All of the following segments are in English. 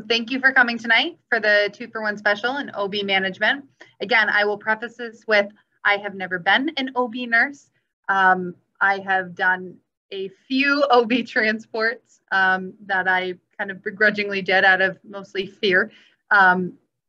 Thank you for coming tonight for the 2-for-1 special in OB management. Again, I will preface this with, I have never been an OB nurse. I have done a few OB transports that I kind of begrudgingly did out of mostly fear.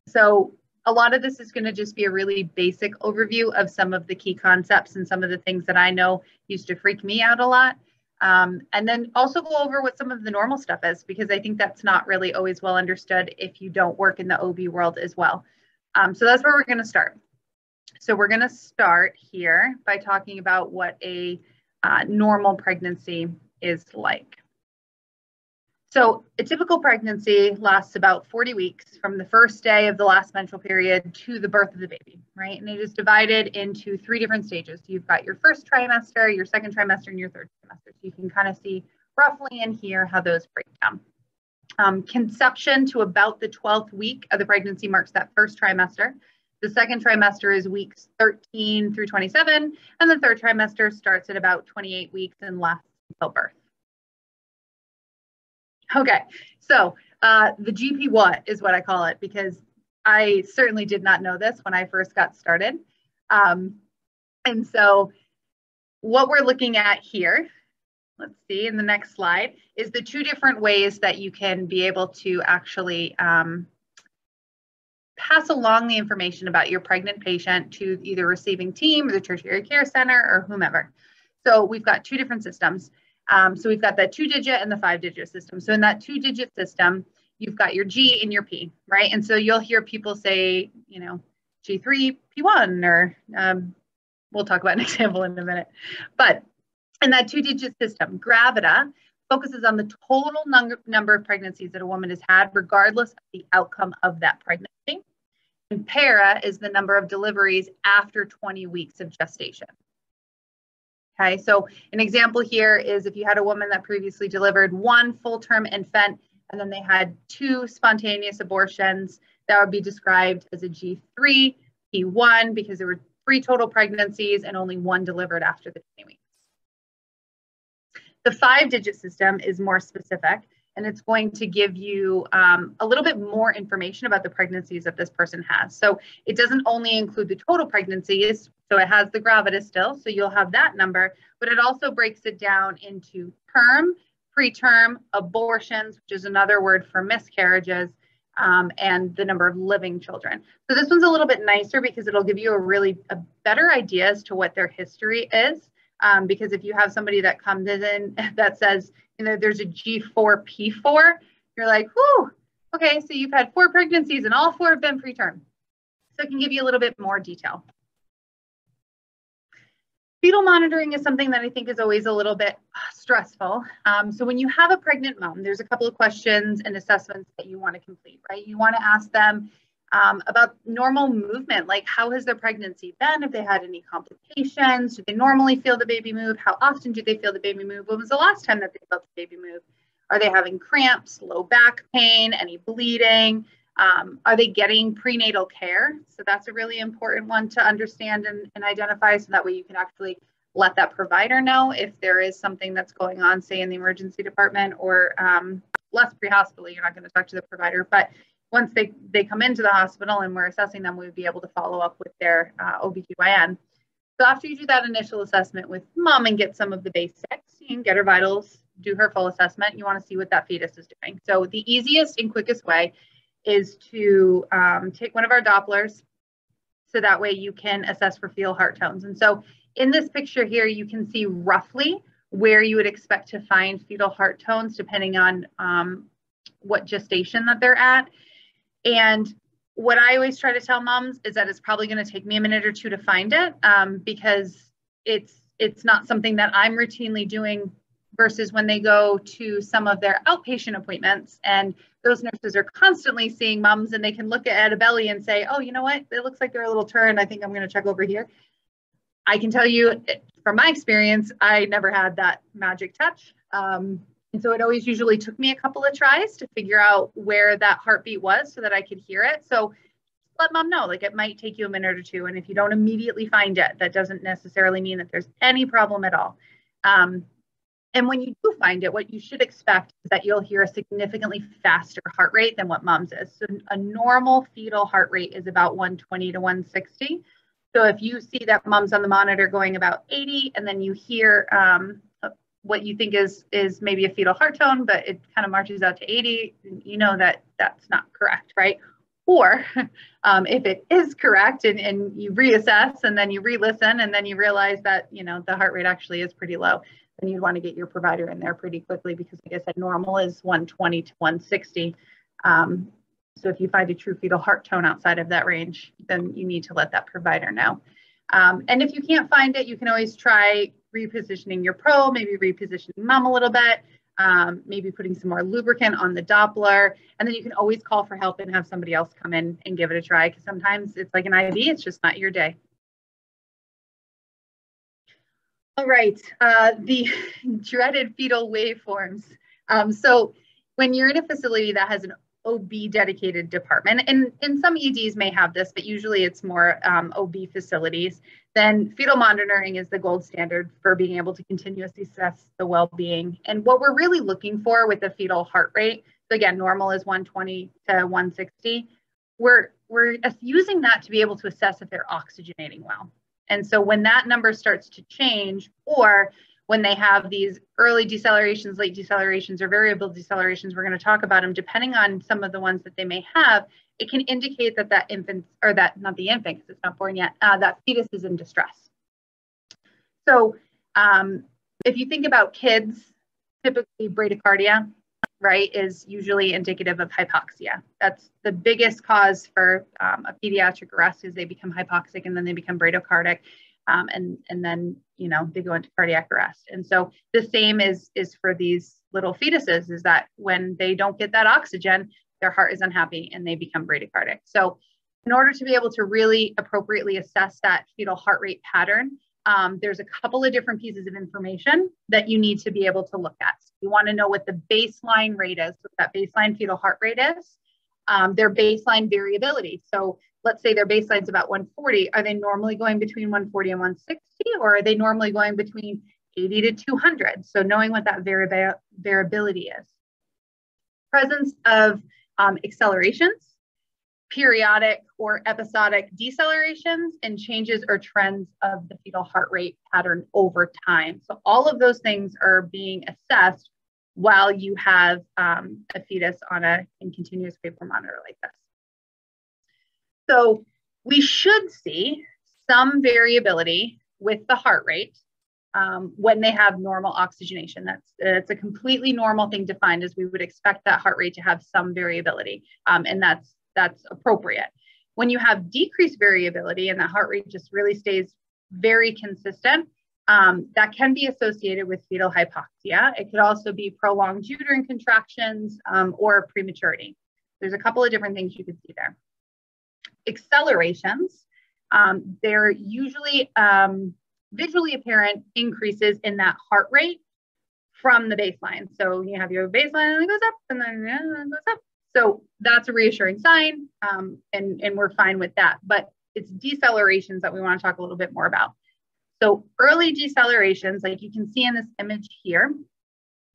So a lot of this is going to just be a really basic overview of some of the key concepts and some of the things that I know used to freak me out a lot. And then also go over what some of the normal stuff is, because I think that's not really always well understood if you don't work in the OB world as well. So that's where we're going to start. So we're going to start here by talking about what a normal pregnancy is like. So a typical pregnancy lasts about 40 weeks from the first day of the last menstrual period to the birth of the baby, right? And it is divided into 3 different stages. So you've got your first trimester, your second trimester, and your third trimester. So you can kind of see roughly in here how those break down. Conception to about the 12th week of the pregnancy marks that first trimester. The second trimester is weeks 13 through 27, and the third trimester starts at about 28 weeks and lasts until birth. Okay, so the GP what is what I call it, because I certainly did not know this when I first got started. And so what we're looking at here, let's see in the next slide, is the 2 different ways that you can be able to actually pass along the information about your pregnant patient to either receiving team or the tertiary care center or whomever. So we've got 2 different systems. So we've got the 2-digit and the 5-digit system. So in that 2-digit system, you've got your G and your P, right? And so you'll hear people say, you know, G3, P1, or we'll talk about an example in a minute. But in that 2-digit system, Gravida focuses on the total number of pregnancies that a woman has had, regardless of the outcome of that pregnancy. And Para is the number of deliveries after 20 weeks of gestation. Okay, so an example here is if you had a woman that previously delivered 1 full-term infant and then they had 2 spontaneous abortions, that would be described as a G3, P1, because there were 3 total pregnancies and only 1 delivered after the 20 weeks. The 5-digit system is more specific, and it's going to give you a little bit more information about the pregnancies that this person has. So it doesn't only include the total pregnancies, so it has the Gravida still, so you'll have that number, but it also breaks it down into term, preterm, abortions, which is another word for miscarriages, and the number of living children. So this one's a little bit nicer because it'll give you a better idea as to what their history is. Because if you have somebody that comes in that says, you know, there's a G4, P4, you're like, whew, okay, so you've had 4 pregnancies and all 4 have been preterm. So it can give you a little bit more detail. Fetal monitoring is something that I think is always a little bit stressful. So when you have a pregnant mom, there's a couple of questions and assessments that you want to complete, right? You want to ask them about normal movement, like how has their pregnancy been? If they had any complications, do they normally feel the baby move? How often do they feel the baby move? When was the last time that they felt the baby move? Are they having cramps, low back pain, any bleeding? Are they getting prenatal care? So that's a really important one to understand and identify, so that way you can actually let that provider know if there is something that's going on, say in the emergency department, or less pre-hospital, you're not going to talk to the provider, but once they come into the hospital and we're assessing them, we would be able to follow up with their OBGYN. So after you do that initial assessment with mom and get some of the basics, you can get her vitals, do her full assessment, you want to see what that fetus is doing. So the easiest and quickest way is to take one of our Dopplers, so that way you can assess for fetal heart tones. And so in this picture here, you can see roughly where you would expect to find fetal heart tones depending on what gestation that they're at. And what I always try to tell moms is that it's probably going to take me a minute or 2 to find it, because it's not something that I'm routinely doing, versus when they go to some of their outpatient appointments and those nurses are constantly seeing moms and they can look at a belly and say, oh, you know what, it looks like they're a little turned, I think I'm going to check over here. I can tell you from my experience, I never had that magic touch. And so it always usually took me a couple of tries to figure out where that heartbeat was so that I could hear it. So let mom know, like, it might take you a minute or 2. And if you don't immediately find it, that doesn't necessarily mean that there's any problem at all. And when you do find it, what you should expect is that you'll hear a significantly faster heart rate than what mom's is. So a normal fetal heart rate is about 120 to 160. So if you see that mom's on the monitor going about 80, and then you hear what you think is maybe a fetal heart tone, but it kind of marches out to 80, you know that that's not correct, right? Or if it is correct and you reassess and then you re-listen and then you realize that, you know, the heart rate actually is pretty low, then you'd want to get your provider in there pretty quickly, because like I said, normal is 120 to 160. So if you find a true fetal heart tone outside of that range, then you need to let that provider know. And if you can't find it, you can always try repositioning your probe, maybe repositioning mom a little bit, maybe putting some more lubricant on the Doppler, and then you can always call for help and have somebody else come in and give it a try, because sometimes it's like an IV, it's just not your day. All right, the dreaded fetal waveforms. So when you're in a facility that has an OB dedicated department, and some EDs may have this, but usually it's more OB facilities, then fetal monitoring is the gold standard for being able to continuously assess the well-being. And what we're really looking for with the fetal heart rate, so again, normal is 120 to 160, we're using that to be able to assess if they're oxygenating well. And so when that number starts to change, or when they have these early decelerations, late decelerations, or variable decelerations, we're going to talk about them, depending on some of the ones that they may have, it can indicate that that infant, or that, not the infant, because it's not born yet, that fetus is in distress. So if you think about kids, typically bradycardia, right, is usually indicative of hypoxia. That's the biggest cause for a pediatric arrest, is they become hypoxic and then they become bradycardic. And then, you know, they go into cardiac arrest. And so the same is for these little fetuses, is that when they don't get that oxygen, their heart is unhappy and they become bradycardic. So in order to be able to really appropriately assess that fetal heart rate pattern, there's a couple of different pieces of information that you need to be able to look at. So you want to know what the baseline rate is, what that baseline fetal heart rate is, their baseline variability. So let's say their baseline is about 140. Are they normally going between 140 and 160, or are they normally going between 80 to 200? So knowing what that variability is. Presence of accelerations, periodic or episodic decelerations, and changes or trends of the fetal heart rate pattern over time. So all of those things are being assessed while you have a fetus on a continuous waveform monitor like this. So we should see some variability with the heart rate when they have normal oxygenation. That's a completely normal thing to find, as we would expect that heart rate to have some variability, and that's appropriate. When you have decreased variability and the heart rate just really stays very consistent, that can be associated with fetal hypoxia. It could also be prolonged uterine contractions or prematurity. There's a couple of different things you could see there. Accelerations, they're usually visually apparent increases in that heart rate from the baseline. So you have your baseline and it goes up and then it goes up. So that's a reassuring sign, and we're fine with that. But it's decelerations that we want to talk a little bit more about. So early decelerations, like you can see in this image here,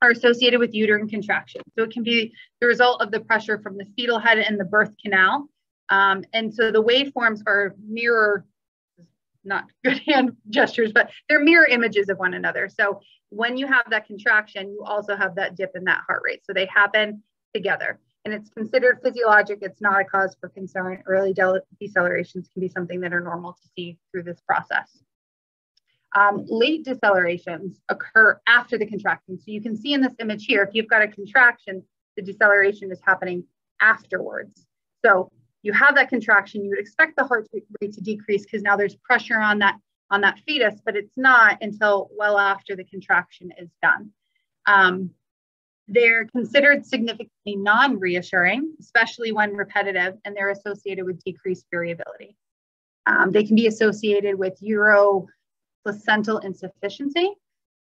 are associated with uterine contraction. So it can be the result of the pressure from the fetal head and the birth canal. And so the waveforms are mirror, not good hand gestures, but they're mirror images of one another. So when you have that contraction, you also have that dip in that heart rate. So they happen together. And it's considered physiologic. It's not a cause for concern. Early decelerations can be something that are normal to see through this process. Late decelerations occur after the contraction. So you can see in this image here, if you've got a contraction, the deceleration is happening afterwards. So you have that contraction, you would expect the heart rate to decrease because now there's pressure on that fetus, but it's not until well after the contraction is done. They're considered significantly non-reassuring, especially when repetitive, and they're associated with decreased variability. They can be associated with uteroplacental insufficiency.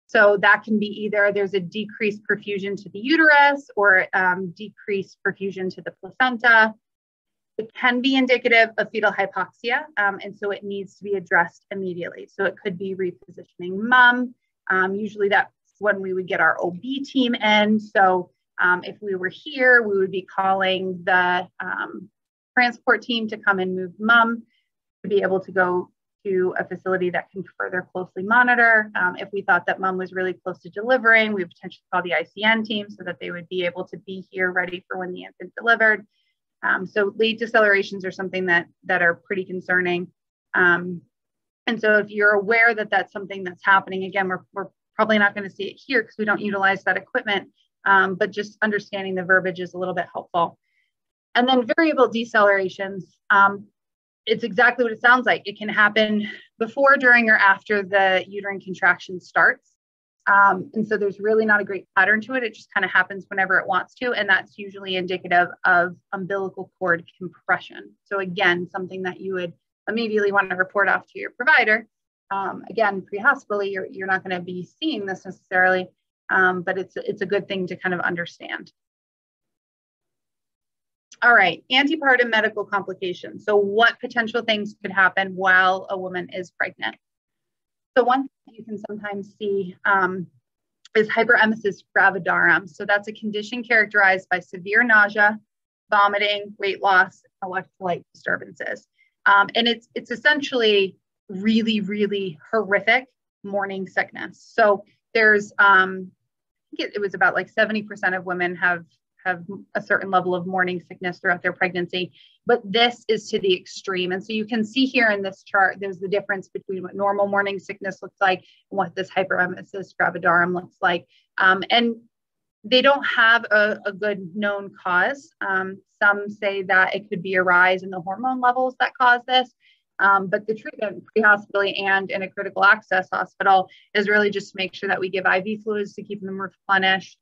So that can be either there's a decreased perfusion to the uterus or decreased perfusion to the placenta. It can be indicative of fetal hypoxia, and so it needs to be addressed immediately. So it could be repositioning mom. Usually that when we would get our OB team in. So if we were here, we would be calling the transport team to come and move mom to be able to go to a facility that can further closely monitor. If we thought that mom was really close to delivering, we would potentially call the ICN team so that they would be able to be here ready for when the infant delivered. So late decelerations are something that are pretty concerning. And so if you're aware that that's something that's happening, again, we're probably not going to see it here because we don't utilize that equipment, but just understanding the verbiage is a little bit helpful. And then variable decelerations, it's exactly what it sounds like. It can happen before, during, or after the uterine contraction starts. And so there's really not a great pattern to it. It just kind of happens whenever it wants to. And that's usually indicative of umbilical cord compression. So again, something that you would immediately want to report off to your provider. Again, pre-hospitally, you're not going to be seeing this necessarily, but it's a good thing to kind of understand. All right, antepartum medical complications. So what potential things could happen while a woman is pregnant? So one thing you can sometimes see is hyperemesis gravidarum. So that's a condition characterized by severe nausea, vomiting, weight loss, electrolyte disturbances. And it's essentially really, really horrific morning sickness. So there's, I think it was about like 70% of women have a certain level of morning sickness throughout their pregnancy, but this is to the extreme. And so you can see here in this chart, there's the difference between what normal morning sickness looks like and what this hyperemesis gravidarum looks like. And they don't have a good known cause. Some say that it could be a rise in the hormone levels that cause this. But the treatment pre-hospitally and in a critical access hospital is really just to make sure that we give IV fluids to keep them replenished,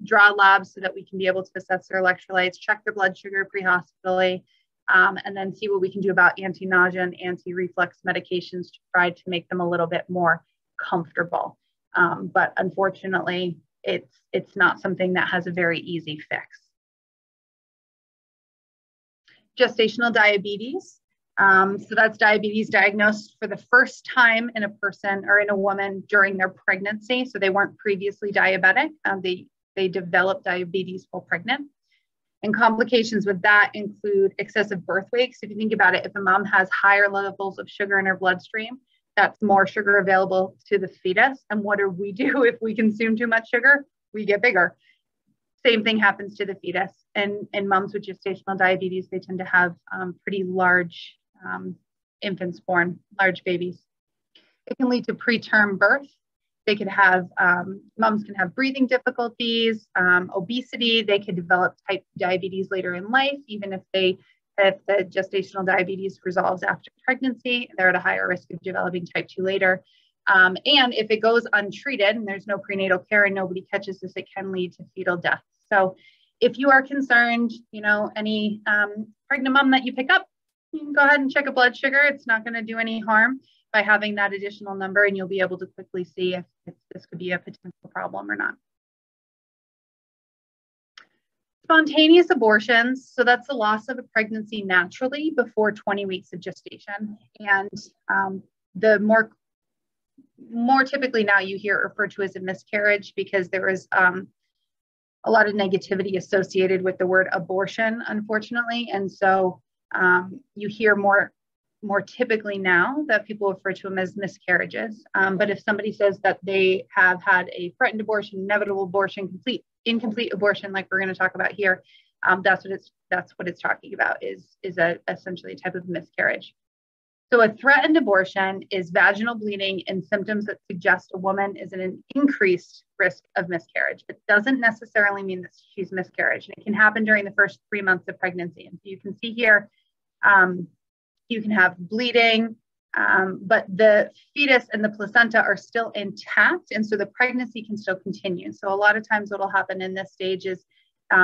draw labs so that we can be able to assess their electrolytes, check their blood sugar pre-hospitally, and then see what we can do about anti-nausea and anti-reflux medications to try to make them a little bit more comfortable. But unfortunately, it's not something that has a very easy fix. Gestational diabetes. So that's diabetes diagnosed for the first time in a person or in a woman during their pregnancy. So they weren't previously diabetic. They developed diabetes while pregnant. And complications with that include excessive birth weight. So if you think about it, if a mom has higher levels of sugar in her bloodstream, that's more sugar available to the fetus. And what do we do if we consume too much sugar? We get bigger. Same thing happens to the fetus. And moms with gestational diabetes, they tend to have pretty large infants born, large babies. It can lead to preterm birth. They could have, moms can have breathing difficulties, obesity. They could develop type 2 diabetes later in life, even if the gestational diabetes resolves after pregnancy, they're at a higher risk of developing type 2 later. And if it goes untreated and there's no prenatal care and nobody catches this, it can lead to fetal death. So if you are concerned, any pregnant mom that you pick up, you can go ahead and check a blood sugar. It's not going to do any harm by having that additional number, and you'll be able to quickly see if this could be a potential problem or not. Spontaneous abortions. So that's the loss of a pregnancy naturally before 20 weeks of gestation. And the more typically now you hear it referred to as a miscarriage because there is a lot of negativity associated with the word abortion, unfortunately. And so you hear more typically now that people refer to them as miscarriages. But if somebody says that they have had a threatened abortion, inevitable abortion, incomplete abortion, like we're going to talk about here, that's what it's talking about is essentially a type of miscarriage. So a threatened abortion is vaginal bleeding and symptoms that suggest a woman is in an increased risk of miscarriage. It doesn't necessarily mean that she's miscarriage. It can happen during the first 3 months of pregnancy. And so you can see here, you can have bleeding, but the fetus and the placenta are still intact. And so the pregnancy can still continue. So a lot of times what will happen in this stage is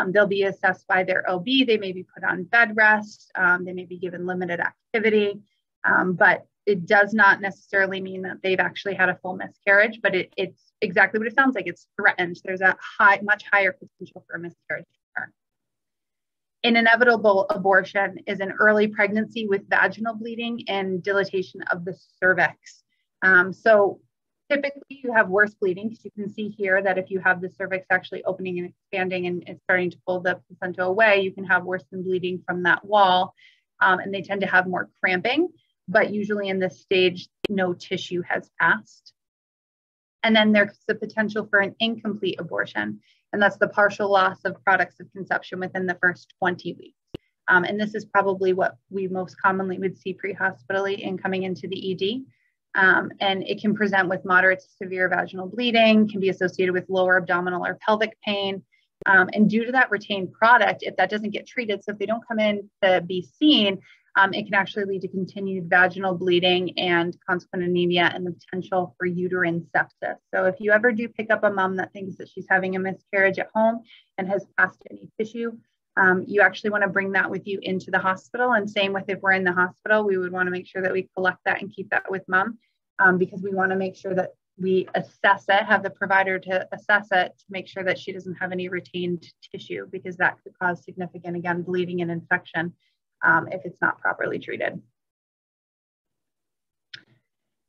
they'll be assessed by their OB. They may be put on bed rest. They may be given limited activity. But it does not necessarily mean that they've actually had a full miscarriage, but it's exactly what it sounds like. It's threatened. There's a much higher potential for a miscarriage to occur. An inevitable abortion is an early pregnancy with vaginal bleeding and dilatation of the cervix. So Typically, you have worse bleeding because you can see here that if you have the cervix actually opening and expanding and it's starting to pull the placenta away, you can have worse than bleeding from that wall. And they tend to have more cramping, but usually in this stage, no tissue has passed. And then there's the potential for an incomplete abortion. And that's the partial loss of products of conception within the first 20 weeks. And this is probably what we most commonly would see pre-hospitally in coming into the ED. And it can present with moderate to severe vaginal bleeding, can be associated with lower abdominal or pelvic pain. And due to that retained product, if that doesn't get treated, so if they don't come in to be seen, it can actually lead to continued vaginal bleeding and consequent anemia and the potential for uterine sepsis. So if you ever do pick up a mom that thinks that she's having a miscarriage at home and has passed any tissue, you actually want to bring that with you into the hospital. And same with if we're in the hospital, we would want to make sure that we collect that and keep that with mom, because we want to make sure that we assess it, have the provider to assess it to make sure that she doesn't have any retained tissue, because that could cause significant, again, bleeding and infection if it's not properly treated.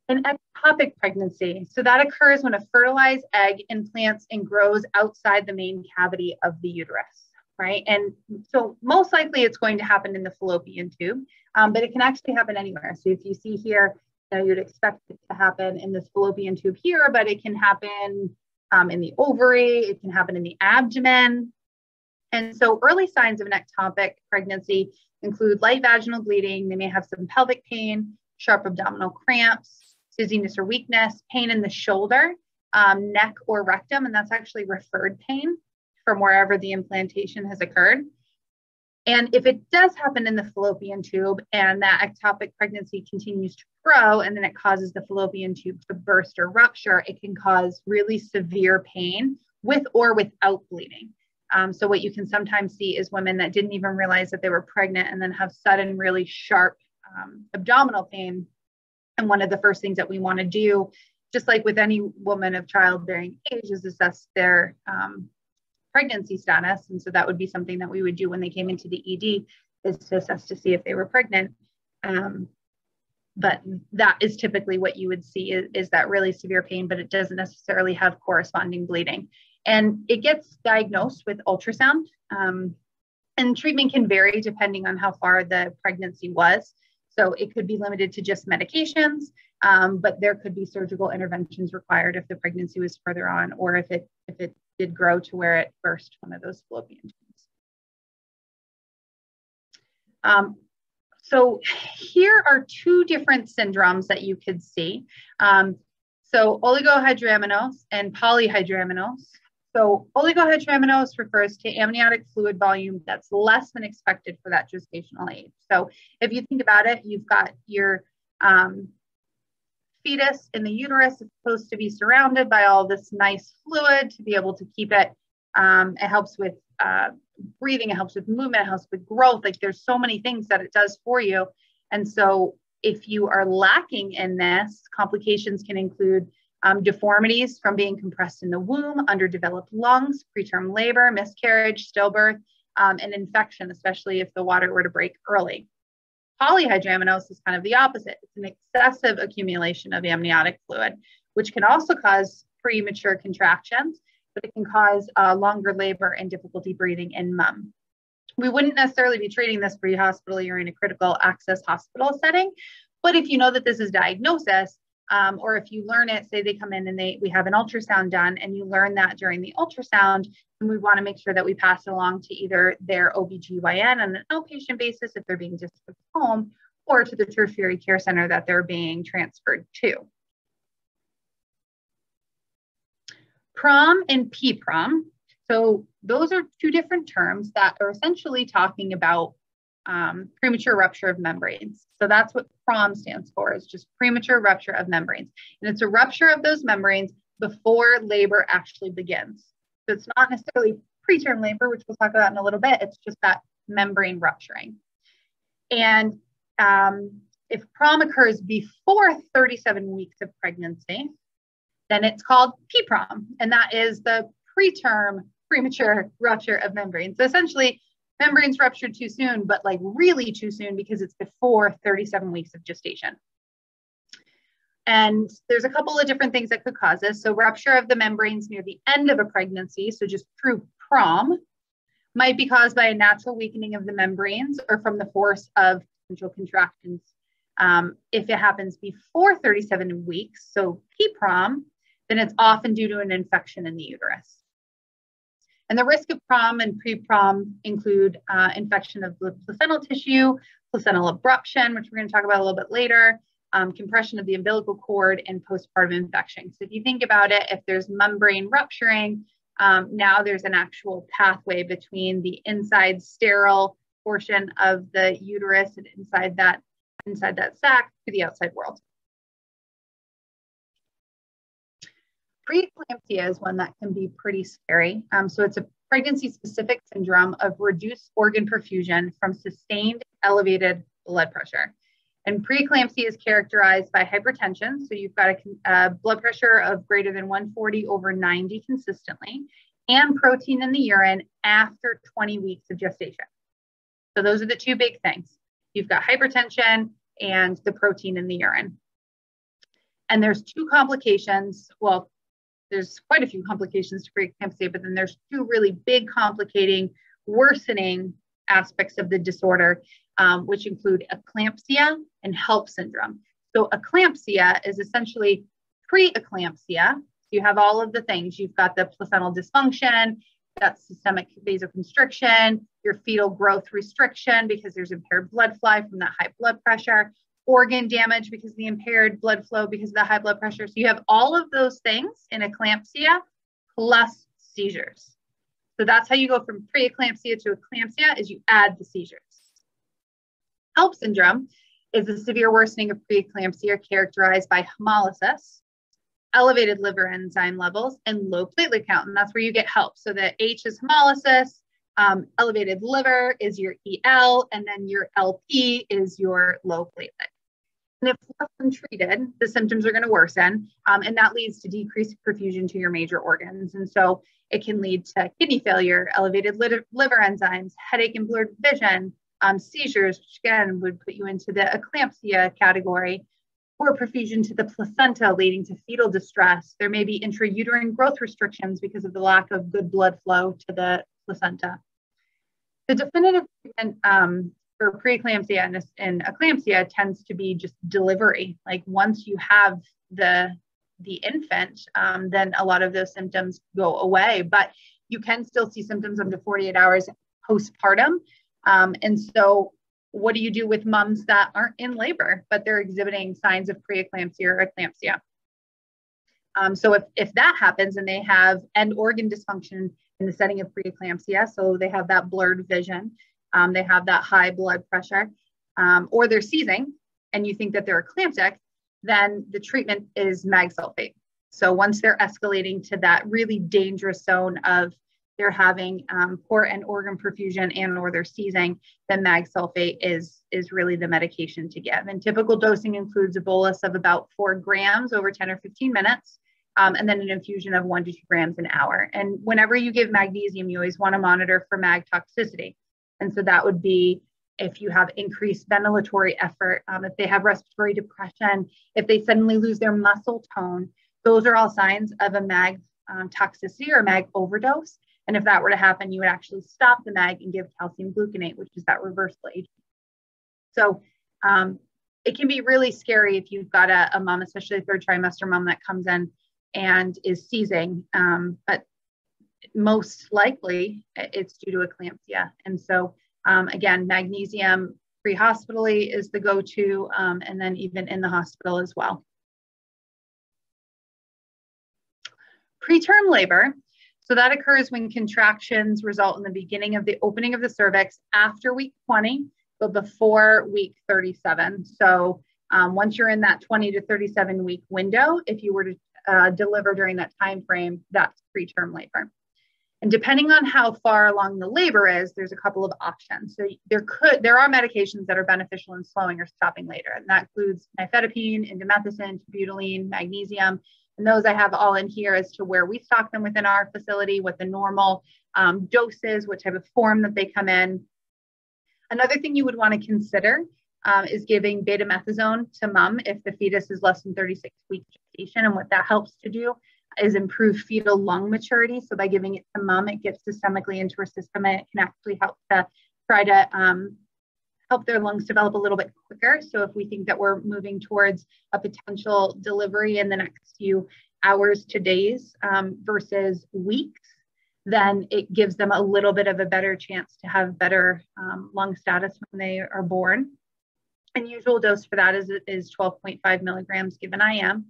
An ectopic pregnancy. So that occurs when a fertilized egg implants and grows outside the main cavity of the uterus. Right. And so most likely it's going to happen in the fallopian tube, but it can actually happen anywhere. So if you see here, you'd expect it to happen in this fallopian tube here, but it can happen in the ovary, it can happen in the abdomen. And so early signs of an ectopic pregnancy include light vaginal bleeding. They may have some pelvic pain, sharp abdominal cramps, dizziness or weakness, pain in the shoulder, neck or rectum, and that's actually referred pain from wherever the implantation has occurred. And if it does happen in the fallopian tube and that ectopic pregnancy continues to grow and then it causes the fallopian tube to burst or rupture, it can cause really severe pain with or without bleeding. So what you can sometimes see is women that didn't even realize that they were pregnant and then have sudden really sharp abdominal pain. And one of the first things that we want to do, just like with any woman of childbearing age, is assess their pregnancy status. And so that would be something that we would do when they came into the ED, is to assess to see if they were pregnant. But that is typically what you would see is that really severe pain, but it doesn't necessarily have corresponding bleeding. And it gets diagnosed with ultrasound. And treatment can vary depending on how far the pregnancy was. So it could be limited to just medications, but there could be surgical interventions required if the pregnancy was further on, or if it did grow to where it burst one of those fallopian tubes. So here are two different syndromes that you could see. So oligohydramnios and polyhydramnios. So oligohydramnios refers to amniotic fluid volume that's less than expected for that gestational age. So if you think about it, you've got your fetus in the uterus. It's supposed to be surrounded by all this nice fluid to be able to keep it. It helps with breathing, it helps with movement, it helps with growth. Like there's so many things that it does for you. And so if you are lacking in this, complications can include deformities from being compressed in the womb, underdeveloped lungs, preterm labor, miscarriage, stillbirth, and infection, especially if the water were to break early. Polyhydramnios is kind of the opposite. It's an excessive accumulation of amniotic fluid, which can also cause premature contractions, but it can cause longer labor and difficulty breathing in mom. We wouldn't necessarily be treating this pre-hospitally or in a critical access hospital setting, but if you know that this is diagnosis, or if you learn it, say they come in and we have an ultrasound done and you learn that during the ultrasound, and we want to make sure that we pass it along to either their OBGYN on an outpatient basis if they're being discharged home, or to the tertiary care center that they're being transferred to. PROM and PPROM. So those are two different terms that are essentially talking about premature rupture of membranes. So that's what PROM stands for, is just premature rupture of membranes. And it's a rupture of those membranes before labor actually begins. So it's not necessarily preterm labor, which we'll talk about in a little bit. It's just that membrane rupturing. And if PROM occurs before 37 weeks of pregnancy, then it's called PPROM. And that is the preterm premature rupture of membranes. So essentially, membranes ruptured too soon, but like really too soon because it's before 37 weeks of gestation. And there's a couple of different things that could cause this. So rupture of the membranes near the end of a pregnancy, so just true PROM, might be caused by a natural weakening of the membranes or from the force of potential contractions. If it happens before 37 weeks, so PPROM, then it's often due to an infection in the uterus. And the risk of PROM and pre-PROM include infection of the placental tissue, placental abruption, which we're going to talk about a little bit later, compression of the umbilical cord, and postpartum infection. So if you think about it, if there's membrane rupturing, now there's an actual pathway between the inside sterile portion of the uterus and inside that sac to the outside world. Preeclampsia is one that can be pretty scary. So it's a pregnancy-specific syndrome of reduced organ perfusion from sustained elevated blood pressure. And preeclampsia is characterized by hypertension. So you've got a blood pressure of greater than 140/90 consistently, and protein in the urine after 20 weeks of gestation. So those are the two big things. You've got hypertension and the protein in the urine. And there's two complications. Well, there's quite a few complications to preeclampsia, but then there's two really big complicating, worsening aspects of the disorder, which include eclampsia and HELLP syndrome. So eclampsia is essentially preeclampsia. You have all of the things. You've got the placental dysfunction, got systemic vasoconstriction, your fetal growth restriction because there's impaired blood flow from that high blood pressure, organ damage because of the impaired blood flow because of the high blood pressure. So you have all of those things in eclampsia plus seizures. So that's how you go from preeclampsia to eclampsia, is you add the seizures. HELLP syndrome is a severe worsening of preeclampsia characterized by hemolysis, elevated liver enzyme levels, and low platelet count. And that's where you get HELLP. So the H is hemolysis, elevated liver is your EL, and then your LP is your low platelet. And if left untreated, the symptoms are going to worsen, and that leads to decreased perfusion to your major organs. And so it can lead to kidney failure, elevated liver enzymes, headache and blurred vision, seizures, which again would put you into the eclampsia category, poor perfusion to the placenta leading to fetal distress. There may be intrauterine growth restrictions because of the lack of good blood flow to the placenta. The definitive treatment for preeclampsia and eclampsia tends to be just delivery. Like once you have the infant, then a lot of those symptoms go away, but you can still see symptoms up to 48 hours postpartum. And so what do you do with moms that aren't in labor, but they're exhibiting signs of preeclampsia or eclampsia? So if that happens and they have end organ dysfunction in the setting of preeclampsia, so they have that blurred vision, they have that high blood pressure, or they're seizing, and you think that they're eclamptic, then the treatment is mag sulfate. So once they're escalating to that really dangerous zone of they're having poor end organ perfusion and or they're seizing, then mag sulfate is really the medication to give. And typical dosing includes a bolus of about 4 grams over 10 or 15 minutes, and then an infusion of 1 to 2 grams an hour. And whenever you give magnesium, you always want to monitor for mag toxicity. And so that would be if you have increased ventilatory effort, if they have respiratory depression, if they suddenly lose their muscle tone, those are all signs of a mag toxicity or mag overdose. And if that were to happen, you would actually stop the mag and give calcium gluconate, which is that reversal agent. So it can be really scary if you've got a mom, especially a third trimester mom that comes in and is seizing, but most likely it's due to eclampsia. And so again, magnesium pre-hospitally is the go-to, and then even in the hospital as well. Preterm labor. So that occurs when contractions result in the beginning of the opening of the cervix after week 20, but before week 37. So once you're in that 20 to 37 week window, if you were to deliver during that time frame, that's preterm labor. And depending on how far along the labor is, there's a couple of options. So there are medications that are beneficial in slowing or stopping labor, and that includes nifedipine, indomethacin, butylene, magnesium. And those I have all in here as to where we stock them within our facility, what the normal dose is, what type of form that they come in. Another thing you would want to consider is giving betamethasone to mom if the fetus is less than 36 weeks gestation. And what that helps to do is improve fetal lung maturity. So by giving it to mom, it gets systemically into her system, and it can actually help to try to help their lungs develop a little bit quicker. So if we think that we're moving towards a potential delivery in the next few hours to days versus weeks, then it gives them a little bit of a better chance to have better lung status when they are born. And usual dose for that is 12.5 milligrams given IM.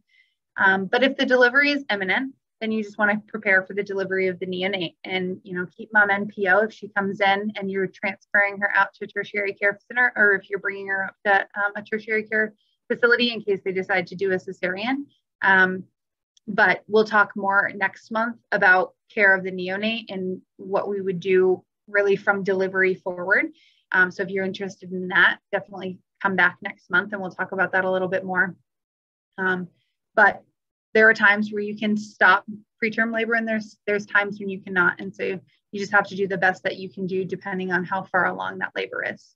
But if the delivery is imminent, then you just want to prepare for the delivery of the neonate and, keep mom NPO if she comes in and you're transferring her out to a tertiary care center, or if you're bringing her up to a tertiary care facility in case they decide to do a cesarean. But we'll talk more next month about care of the neonate and what we would do really from delivery forward. So if you're interested in that, definitely come back next month and we'll talk about that a little bit more. But there are times where you can stop preterm labor and there's times when you cannot. And so you just have to do the best that you can do depending on how far along that labor is.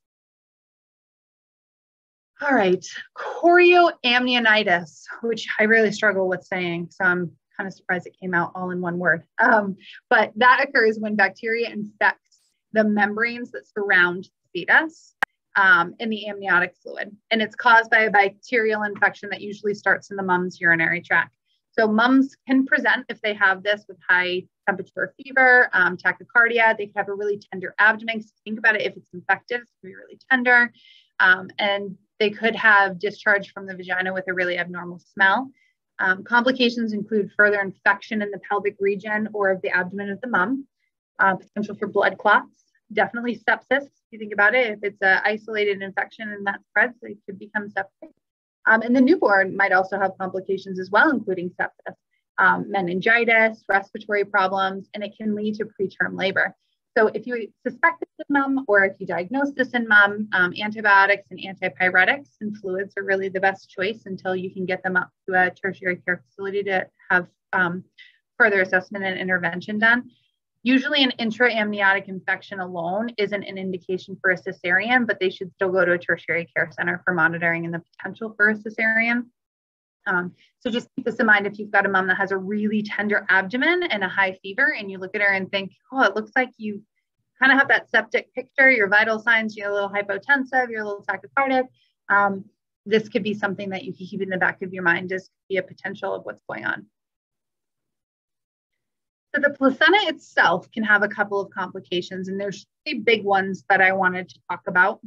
All right, chorioamnionitis, which I really struggle with saying, so I'm kind of surprised it came out all in one word. But that occurs when bacteria infects the membranes that surround the fetus in the amniotic fluid. And it's caused by a bacterial infection that usually starts in the mom's urinary tract. So moms can present if they have this with high temperature fever, tachycardia. They could have a really tender abdomen. So think about it, if it's infected, it's going to be really tender. And they could have discharge from the vagina with a really abnormal smell. Complications include further infection in the pelvic region or of the abdomen of the mom, potential for blood clots, definitely sepsis. If you think about it, if it's an isolated infection and that spreads, it could become septic. And the newborn might also have complications as well, including sepsis, meningitis, respiratory problems, and it can lead to preterm labor. So if you suspect this in mom, or if you diagnose this in mom, antibiotics and antipyretics and fluids are really the best choice until you can get them up to a tertiary care facility to have further assessment and intervention done. Usually an intraamniotic infection alone isn't an indication for a cesarean, but they should still go to a tertiary care center for monitoring and the potential for a cesarean. So just keep this in mind if you've got a mom that has a really tender abdomen and a high fever and you look at her and think, oh, it looks like you kind of have that septic picture, your vital signs, you're a little hypotensive, you're a little tachycardic. This could be something that you can keep in the back of your mind as be a potential of what's going on. So the placenta itself can have a couple of complications, and there's three big ones that I wanted to talk about.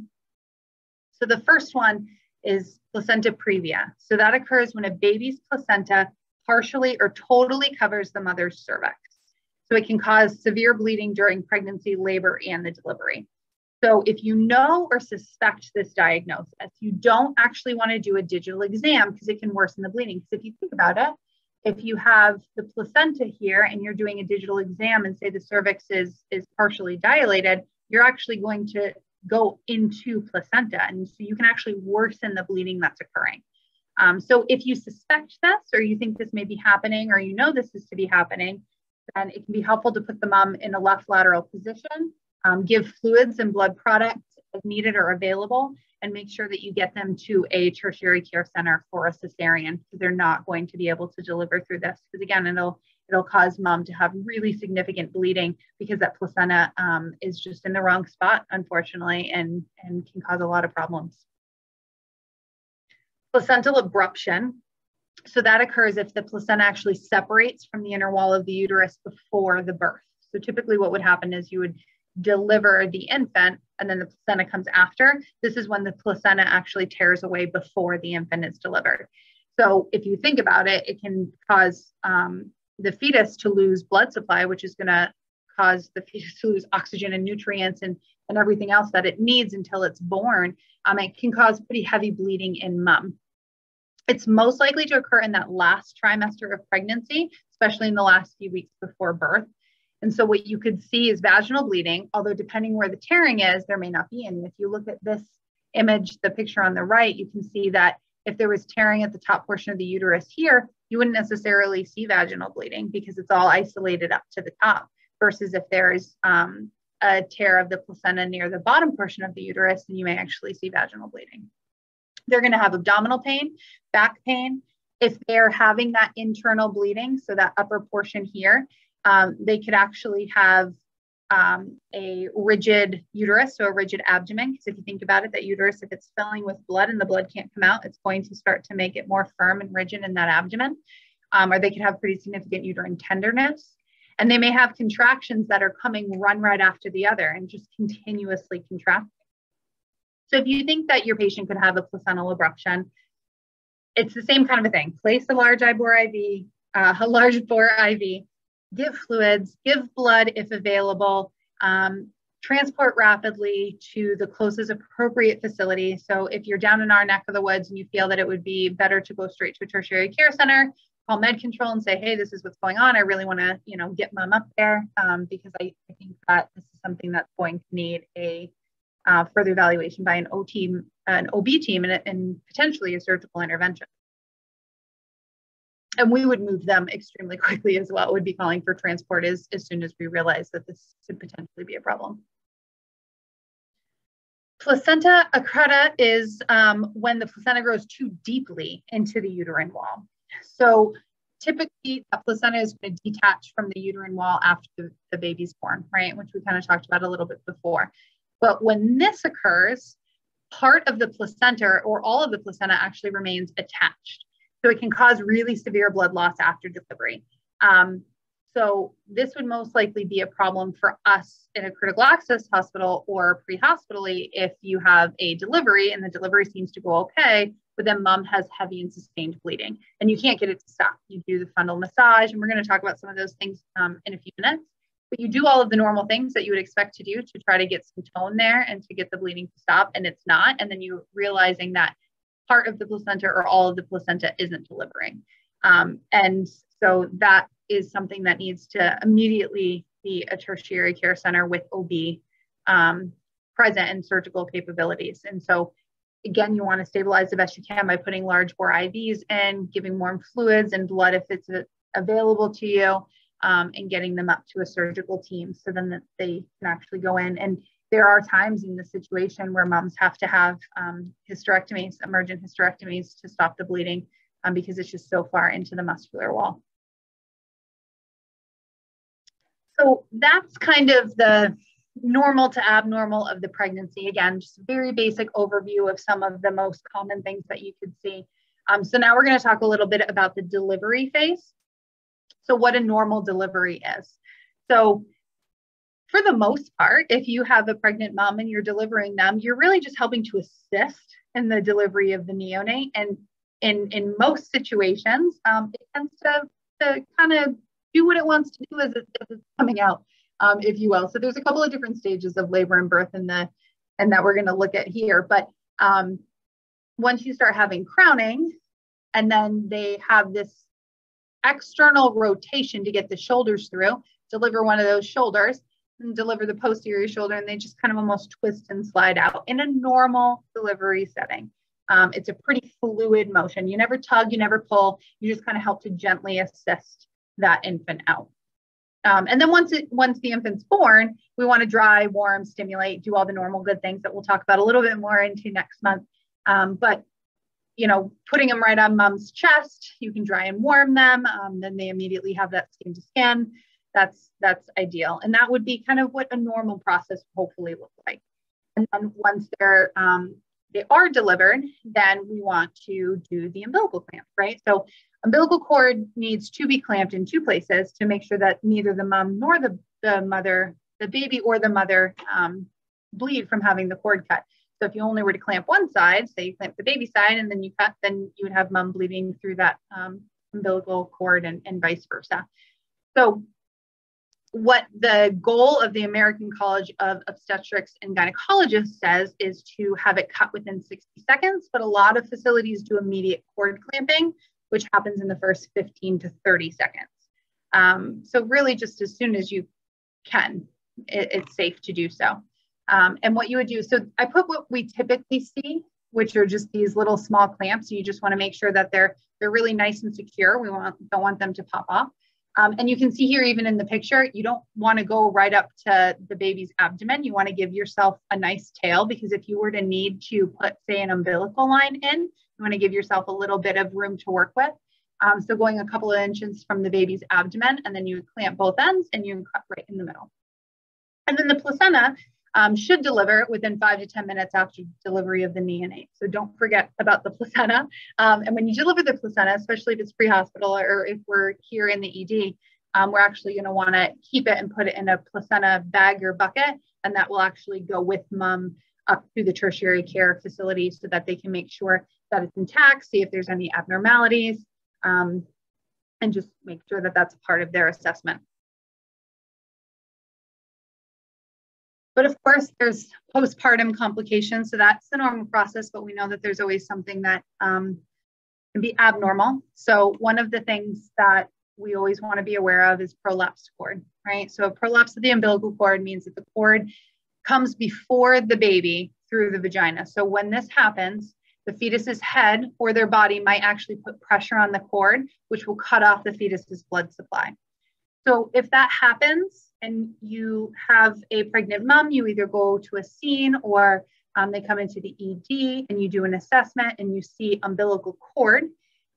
So the first one is placenta previa. So that occurs when a baby's placenta partially or totally covers the mother's cervix. So it can cause severe bleeding during pregnancy, labor, and the delivery. So if you know or suspect this diagnosis, you don't actually want to do a digital exam because it can worsen the bleeding. So if you think about it, if you have the placenta here and you're doing a digital exam and say the cervix is partially dilated, you're actually going to go into placenta. And so you can actually worsen the bleeding that's occurring. So if you suspect this, or you think this may be happening, or you know this is to be happening, then it can be helpful to put the mom in a left lateral position, give fluids and blood products as needed or available, and make sure that you get them to a tertiary care center for a cesarean, because they're not going to be able to deliver through this. Because again, it'll cause mom to have really significant bleeding because that placenta is just in the wrong spot, unfortunately, and can cause a lot of problems. Placental abruption. So that occurs if the placenta actually separates from the inner wall of the uterus before the birth. So typically what would happen is you would deliver the infant and then the placenta comes after. This is when the placenta actually tears away before the infant is delivered. So if you think about it, it can cause the fetus to lose blood supply, which is going to cause the fetus to lose oxygen and nutrients and everything else that it needs until it's born. It can cause pretty heavy bleeding in mom. It's most likely to occur in that last trimester of pregnancy, especially in the last few weeks before birth. And so what you could see is vaginal bleeding, although depending where the tearing is, there may not be any. If you look at this image, the picture on the right, you can see that if there was tearing at the top portion of the uterus here, you wouldn't necessarily see vaginal bleeding because it's all isolated up to the top, versus if there's a tear of the placenta near the bottom portion of the uterus, then you may actually see vaginal bleeding. They're going to have abdominal pain, back pain. If they're having that internal bleeding, so that upper portion here, they could actually have a rigid uterus, so a rigid abdomen. Because if you think about it, that uterus, if it's filling with blood and the blood can't come out, it's going to start to make it more firm and rigid in that abdomen. Or they could have pretty significant uterine tenderness. And they may have contractions that are coming one right after the other and just continuously contracting. So if you think that your patient could have a placental abruption, it's the same kind of a thing. Place a large bore IV, give fluids, give blood if available, transport rapidly to the closest appropriate facility. So if you're down in our neck of the woods and you feel that it would be better to go straight to a tertiary care center, call med control and say, hey, this is what's going on. I really want to, get mom up there because I think that this is something that's going to need a further evaluation by an OB team, and potentially a surgical intervention. And we would move them extremely quickly as well. Would be calling for transport as soon as we realize that this could potentially be a problem. Placenta accreta is when the placenta grows too deeply into the uterine wall. So typically that placenta is going to detach from the uterine wall after the baby's born, right? Which we kind of talked about a little bit before. But when this occurs, part of the placenta or all of the placenta actually remains attached. So it can cause really severe blood loss after delivery. So this would most likely be a problem for us in a critical access hospital or pre-hospitally if you have a delivery and the delivery seems to go okay, but then mom has heavy and sustained bleeding and you can't get it to stop. You do the fundal massage, and we're going to talk about some of those things in a few minutes. But you do all of the normal things that you would expect to do to try to get some tone there and to get the bleeding to stop, and it's not. And then you realizing that part of the placenta or all of the placenta isn't delivering. And so that is something that needs to immediately be a tertiary care center with OB present and surgical capabilities. And so again, you want to stabilize the best you can by putting large bore IVs in, giving warm fluids and blood if it's available to you. And getting them up to a surgical team so then that they can actually go in. And there are times in the situation where moms have to have hysterectomies, emergent hysterectomies to stop the bleeding because it's just so far into the muscular wall. So that's kind of the normal to abnormal of the pregnancy. Again, just a very basic overview of some of the most common things that you could see. So now we're going to talk a little bit about the delivery phase. So what a normal delivery is. So for the most part, if you have a pregnant mom and you're delivering them, you're really just helping to assist in the delivery of the neonate. And in most situations, it tends to kind of do what it wants to do as it's coming out, if you will. So there's a couple of different stages of labor and birth and that we're going to look at here. But once you start having crowning, and then they have this external rotation to get the shoulders through, deliver one of those shoulders and deliver the posterior shoulder, and they just kind of almost twist and slide out in a normal delivery setting. It's a pretty fluid motion. You never tug, you never pull, you just kind of help to gently assist that infant out. And then once the infant's born, we want to dry, warm, stimulate, do all the normal good things that we'll talk about a little bit more into next month. But putting them right on mom's chest, you can dry and warm them. Then they immediately have that skin to skin. That's ideal. And that would be kind of what a normal process hopefully looks like. And then once they are delivered, then we want to do the umbilical clamp, right? So umbilical cord needs to be clamped in two places to make sure that neither the mom nor the mother, the baby or the mother bleed from having the cord cut. So if you only were to clamp one side, say you clamp the baby side and then you cut, then you would have mom bleeding through that umbilical cord and vice versa. So what the goal of the American College of Obstetrics and Gynecologists says is to have it cut within 60 seconds, but a lot of facilities do immediate cord clamping, which happens in the first 15 to 30 seconds. So really just as soon as you can, it's safe to do so. And what you would do, so I put what we typically see, which are just these little small clamps. You just want to make sure that they're really nice and secure. We don't want them to pop off. And you can see here, even in the picture, you don't want to go right up to the baby's abdomen. You want to give yourself a nice tail, because if you were to need to put, say, an umbilical line in, you want to give yourself a little bit of room to work with. So going a couple of inches from the baby's abdomen, and then you clamp both ends and you cut right in the middle. And then the placenta should deliver within 5 to 10 minutes after delivery of the neonate. So don't forget about the placenta. And when you deliver the placenta, especially if it's pre-hospital or if we're here in the ED, we're actually going to want to keep it and put it in a placenta bag or bucket, and that will actually go with mom up to the tertiary care facility so that they can make sure that it's intact, see if there's any abnormalities, and just make sure that that's a part of their assessment. But of course, there's postpartum complications. So that's the normal process, but we know that there's always something that can be abnormal. So one of the things that we always want to be aware of is prolapsed cord, right? So a prolapse of the umbilical cord means that the cord comes before the baby through the vagina. So when this happens, the fetus's head or their body might actually put pressure on the cord, which will cut off the fetus's blood supply. So if that happens and you have a pregnant mom, you either go to a scene or they come into the ED and you do an assessment and you see umbilical cord,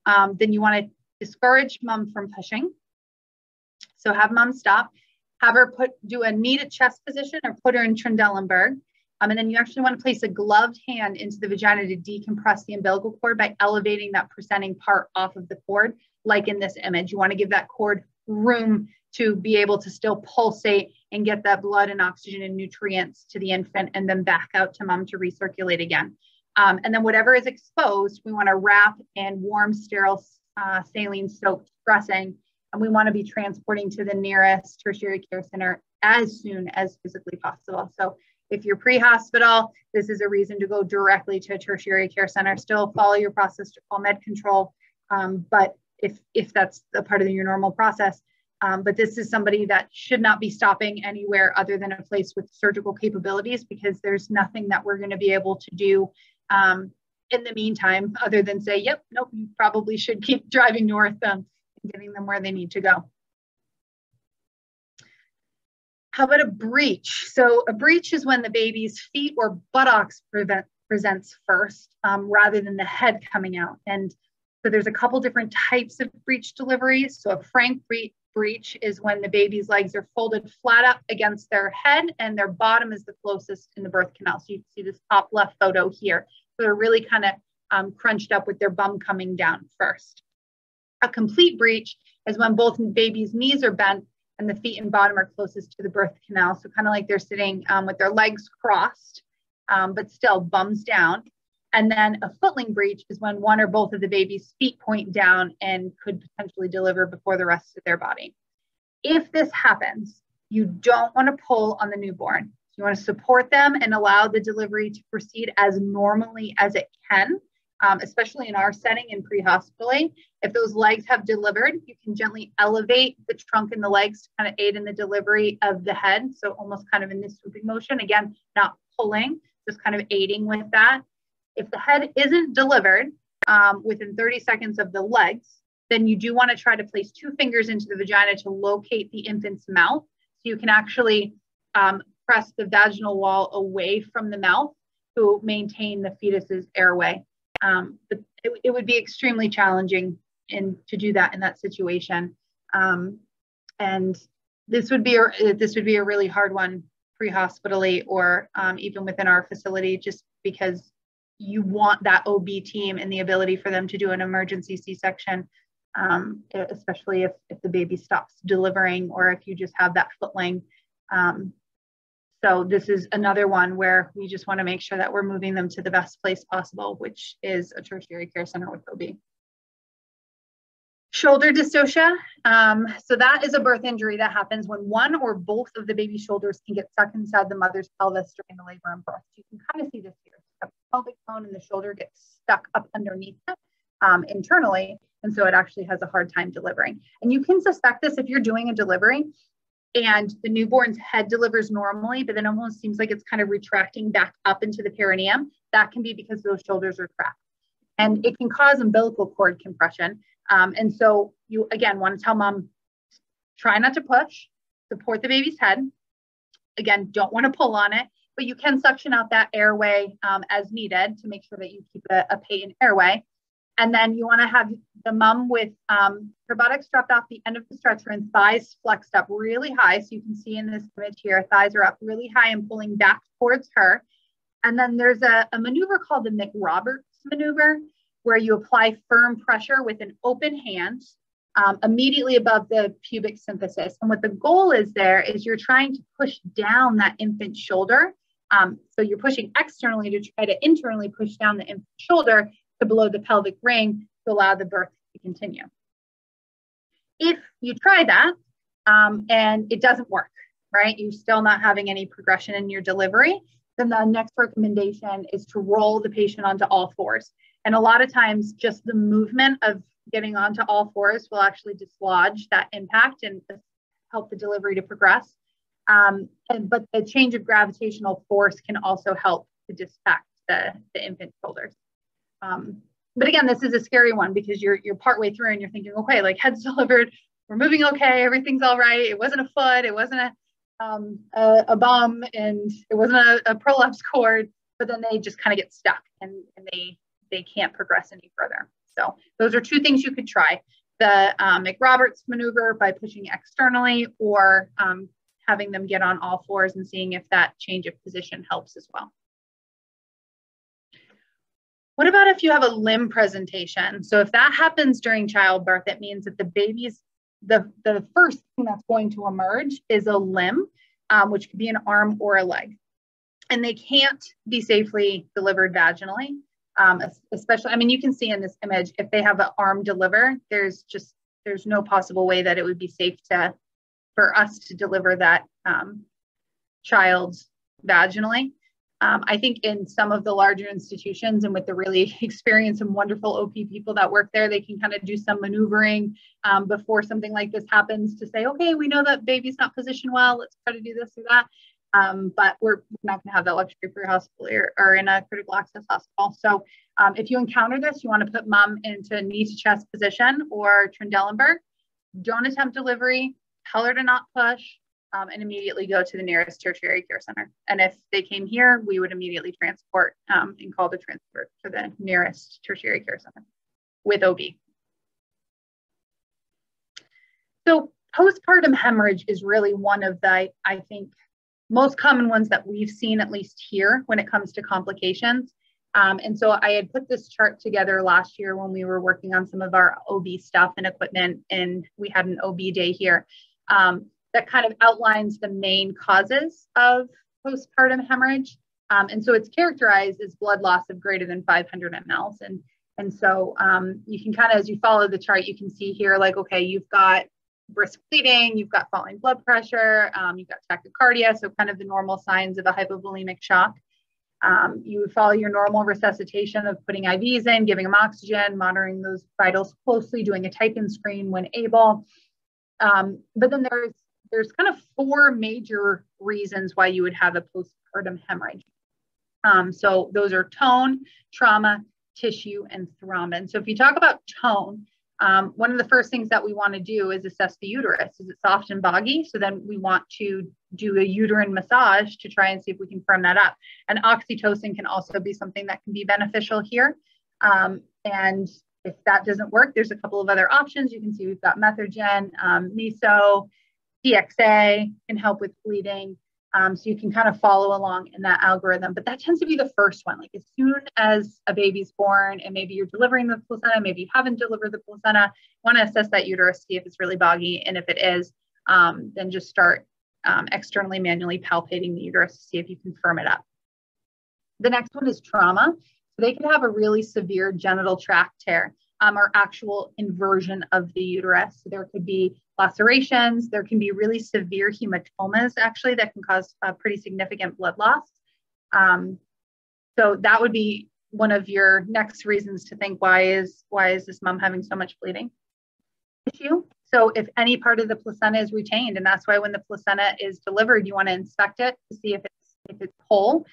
then you want to discourage mom from pushing. So have mom stop, have her do a knee to chest position or put her in Trendelenburg. And then you actually want to place a gloved hand into the vagina to decompress the umbilical cord by elevating that presenting part off of the cord, like in this image. You want to give that cord room to be able to still pulsate and get that blood and oxygen and nutrients to the infant, and then back out to mom to recirculate again. And then whatever is exposed, we want to wrap in warm, sterile, saline soaked dressing, and we want to be transporting to the nearest tertiary care center as soon as physically possible. So if you're pre-hospital, this is a reason to go directly to a tertiary care center. Still follow your process to call med control, but if that's a part of your normal process. But this is somebody that should not be stopping anywhere other than a place with surgical capabilities, because there's nothing that we're going to be able to do in the meantime, other than say, yep, nope, you probably should keep driving north and getting them where they need to go. How about a breech? So a breech is when the baby's feet or buttocks presents first, rather than the head coming out. And so there's a couple different types of breech deliveries. So a frank breech is when the baby's legs are folded flat up against their head and their bottom is the closest in the birth canal. So you can see this top left photo here. So they're really kind of crunched up with their bum coming down first. A complete breech is when both baby's knees are bent and the feet and bottom are closest to the birth canal. So kind of like they're sitting with their legs crossed, but still bums down. And then a footling breech is when one or both of the baby's feet point down and could potentially deliver before the rest of their body. If this happens, you don't want to pull on the newborn. You want to support them and allow the delivery to proceed as normally as it can, especially in our setting in pre-hospitally. If those legs have delivered, you can gently elevate the trunk and the legs to kind of aid in the delivery of the head. So almost kind of in this swooping motion, again, not pulling, just kind of aiding with that. If the head isn't delivered within 30 seconds of the legs, then you do want to try to place 2 fingers into the vagina to locate the infant's mouth. So you can actually press the vaginal wall away from the mouth to maintain the fetus's airway. But it would be extremely challenging to do that in that situation. And this would be a really hard one pre-hospitally or even within our facility, just because you want that OB team and the ability for them to do an emergency C-section, especially if the baby stops delivering or if you just have that footling. So this is another one where we just want to make sure that we're moving them to the best place possible, which is a tertiary care center with OB. Shoulder dystocia. So that is a birth injury that happens when one or both of the baby's shoulders can get stuck inside the mother's pelvis during the labor and birth. So you can kind of see this here. The pelvic bone and the shoulder gets stuck up underneath it internally. And so it actually has a hard time delivering. And you can suspect this if you're doing a delivery and the newborn's head delivers normally, but then almost seems like it's kind of retracting back up into the perineum. That can be because those shoulders are trapped. And it can cause umbilical cord compression. And so you, again, want to tell mom, Try not to push, support the baby's head. Again, don't want to pull on it, but you can suction out that airway as needed to make sure that you keep a patent airway. And then you want to have the mom with her buttocks strapped off the end of the stretcher and thighs flexed up really high. So you can see in this image here, thighs are up really high and pulling back towards her. And then there's a maneuver called the McRoberts maneuver, where you apply firm pressure with an open hand immediately above the pubic symphysis. And what the goal is there is you're trying to push down that infant's shoulder. So you're pushing externally to try to internally push down the infant's shoulder to below the pelvic ring to allow the birth to continue. If you try that and it doesn't work, right, you're still not having any progression in your delivery, then the next recommendation is to roll the patient onto all fours. And a lot of times just the movement of getting onto all fours will actually dislodge that impact and help the delivery to progress. But the change of gravitational force can also help to distract the infant shoulders. But again, this is a scary one because you're partway through and you're thinking, okay, like head's delivered, we're moving okay, everything's all right. It wasn't a foot, it wasn't a bum, and it wasn't a prolapse cord, but then they just kind of get stuck and they can't progress any further. So those are two things you could try. The McRoberts maneuver by pushing externally, or having them get on all fours and seeing if that change of position helps as well. What about if you have a limb presentation? So if that happens during childbirth, it means that the baby's, the first thing that's going to emerge is a limb, which could be an arm or a leg. And they can't be safely delivered vaginally. Especially, I mean, you can see in this image, if they have an arm deliver, there's no possible way that it would be safe for us to deliver that child vaginally. I think in some of the larger institutions and with the really experienced and wonderful OP people that work there, they can kind of do some maneuvering before something like this happens to say, okay, we know that baby's not positioned well, let's try to do this or that. But we're not going to have that luxury for your hospital or in a critical access hospital. So if you encounter this, you want to put mom into knee to chest position or Trendelenburg. Don't attempt delivery, tell her to not push, and immediately go to the nearest tertiary care center. And if they came here, we would immediately transport and call the transfer to the nearest tertiary care center with OB. So postpartum hemorrhage is really one of the, I think, most common ones that we've seen, at least here, when it comes to complications. And so I had put this chart together last year when we were working on some of our OB stuff and equipment, and we had an OB day here that kind of outlines the main causes of postpartum hemorrhage. And so it's characterized as blood loss of greater than 500 mLs. And so you can kind of, as you follow the chart, you can see here, like, okay, you've got brisk bleeding, you've got falling blood pressure, you've got tachycardia, so kind of the normal signs of a hypovolemic shock. You would follow your normal resuscitation of putting IVs in, giving them oxygen, monitoring those vitals closely, doing a type-in screen when able. But then there's kind of four major reasons why you would have a postpartum hemorrhage. So those are tone, trauma, tissue, and thrombin. So if you talk about tone, one of the first things that we want to do is assess the uterus. Is it soft and boggy? So then we want to do a uterine massage to try and see if we can firm that up. And oxytocin can also be something that can be beneficial here. And if that doesn't work, there's a couple of other options. You can see we've got Methergen, Miso, TXA can help with bleeding. So you can kind of follow along in that algorithm, but that tends to be the first one. Like as soon as a baby's born and maybe you're delivering the placenta, maybe you haven't delivered the placenta, want to assess that uterus, see if it's really boggy. And if it is, then just start externally manually palpating the uterus to see if you can firm it up. The next one is trauma. So they can have a really severe genital tract tear or actual inversion of the uterus. So there could be lacerations, there can be really severe hematomas actually that can cause pretty significant blood loss. So that would be one of your next reasons to think, why is this mom having so much bleeding? Tissue. So if any part of the placenta is retained, and that's why when the placenta is delivered, you want to inspect it to see if it's whole,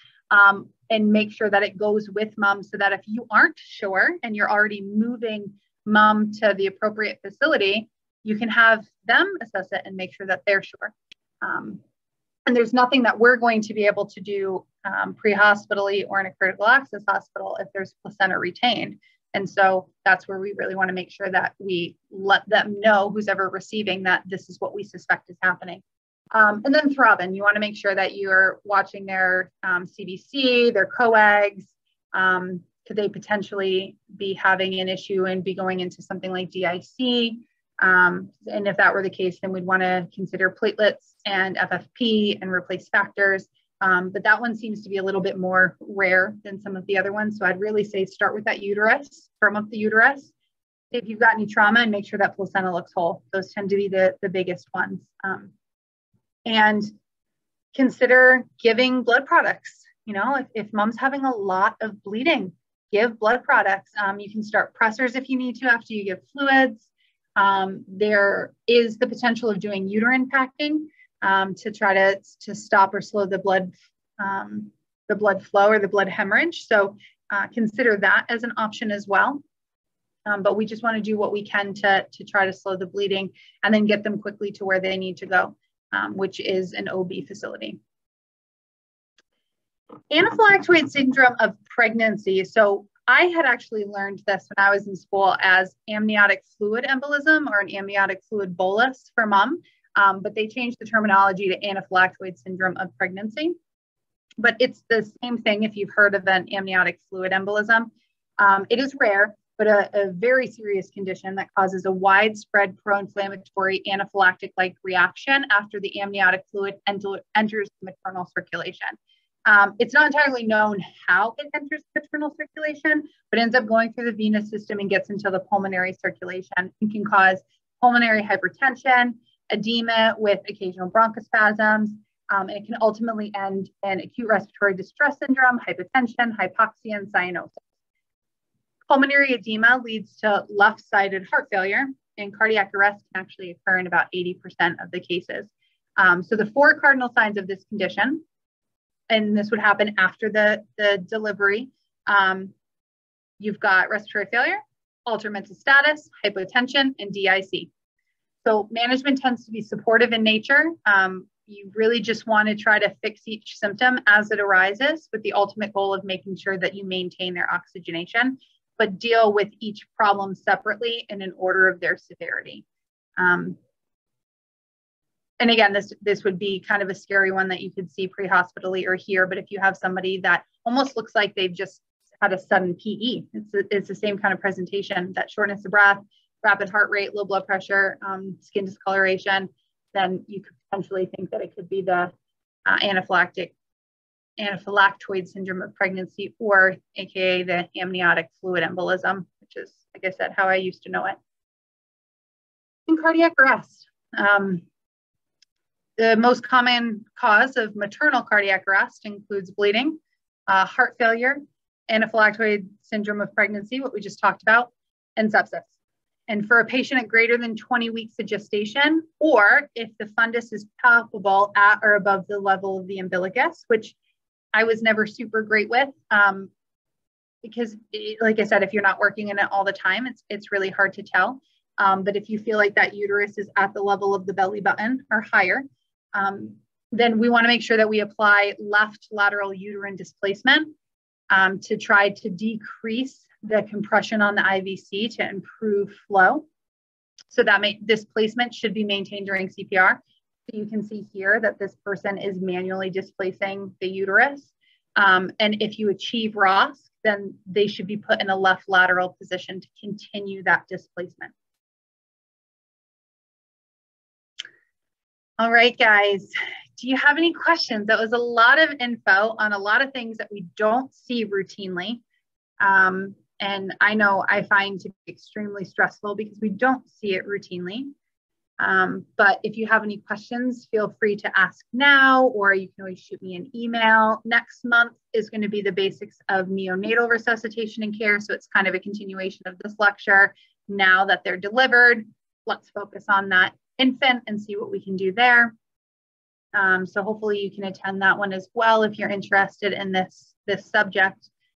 and make sure that it goes with mom, so that if you aren't sure and you're already moving mom to the appropriate facility, you can have them assess it and make sure that they're sure. And there's nothing that we're going to be able to do pre-hospitally or in a critical access hospital if there's placenta retained. And so that's where we really want to make sure that we let them know, who's ever receiving, that this is what we suspect is happening. And then throbbing, you want to make sure that you're watching their CBC, their coags. Could they potentially be having an issue and be going into something like DIC? And if that were the case, then we'd want to consider platelets and FFP and replace factors. But that one seems to be a little bit more rare than some of the other ones. So I'd really say start with that uterus, firm up the uterus. If you've got any trauma, and make sure that placenta looks whole. Those tend to be the biggest ones. And consider giving blood products. You know, if mom's having a lot of bleeding, give blood products. You can start pressors if you need to after you give fluids. There is the potential of doing uterine packing to try to stop or slow the blood flow or the blood hemorrhage. So consider that as an option as well. But we just want to do what we can to try to slow the bleeding and then get them quickly to where they need to go, which is an OB facility. Anaphylactoid syndrome of pregnancy. So I had actually learned this when I was in school as amniotic fluid embolism or an amniotic fluid bolus for mom, but they changed the terminology to anaphylactoid syndrome of pregnancy. But it's the same thing if you've heard of an amniotic fluid embolism. It is rare, but a very serious condition that causes a widespread pro-inflammatory anaphylactic-like reaction after the amniotic fluid enters the maternal circulation. It's not entirely known how it enters maternal circulation, but ends up going through the venous system and gets into the pulmonary circulation and can cause pulmonary hypertension, edema with occasional bronchospasms, and it can ultimately end in acute respiratory distress syndrome, hypotension, hypoxia, and cyanosis. Pulmonary edema leads to left-sided heart failure, and cardiac arrest can actually occur in about 80% of the cases. So the 4 cardinal signs of this condition, and this would happen after the delivery. You've got respiratory failure, altered mental status, hypotension, and DIC. So management tends to be supportive in nature. You really just want to try to fix each symptom as it arises with the ultimate goal of making sure that you maintain their oxygenation, but deal with each problem separately and in order of their severity. And again, this would be kind of a scary one that you could see pre-hospitally or here, but if you have somebody that almost looks like they've just had a sudden PE, it's the same kind of presentation, that shortness of breath, rapid heart rate, low blood pressure, skin discoloration, then you could potentially think that it could be the anaphylactoid syndrome of pregnancy, or AKA the amniotic fluid embolism, which is, like I said, how I used to know it. And cardiac arrest. The most common cause of maternal cardiac arrest includes bleeding, heart failure, anaphylactoid syndrome of pregnancy, what we just talked about, and sepsis. And for a patient at greater than 20 weeks of gestation, or if the fundus is palpable at or above the level of the umbilicus, which I was never super great with, because like I said, if you're not working in it all the time, it's really hard to tell. But if you feel like that uterus is at the level of the belly button or higher, then we want to make sure that we apply left lateral uterine displacement to try to decrease the compression on the IVC to improve flow. So that displacement should be maintained during CPR. So you can see here that this person is manually displacing the uterus. And if you achieve ROSC, then they should be put in a left lateral position to continue that displacement. All right, guys, do you have any questions? That was a lot of info on a lot of things that we don't see routinely. And I know I find to be extremely stressful because we don't see it routinely. But if you have any questions, feel free to ask now, or you can always shoot me an email. Next month is going to be the basics of neonatal resuscitation and care. So it's kind of a continuation of this lecture. Now that they're delivered, let's focus on that infant and see what we can do there. So hopefully you can attend that one as well if you're interested in this subject.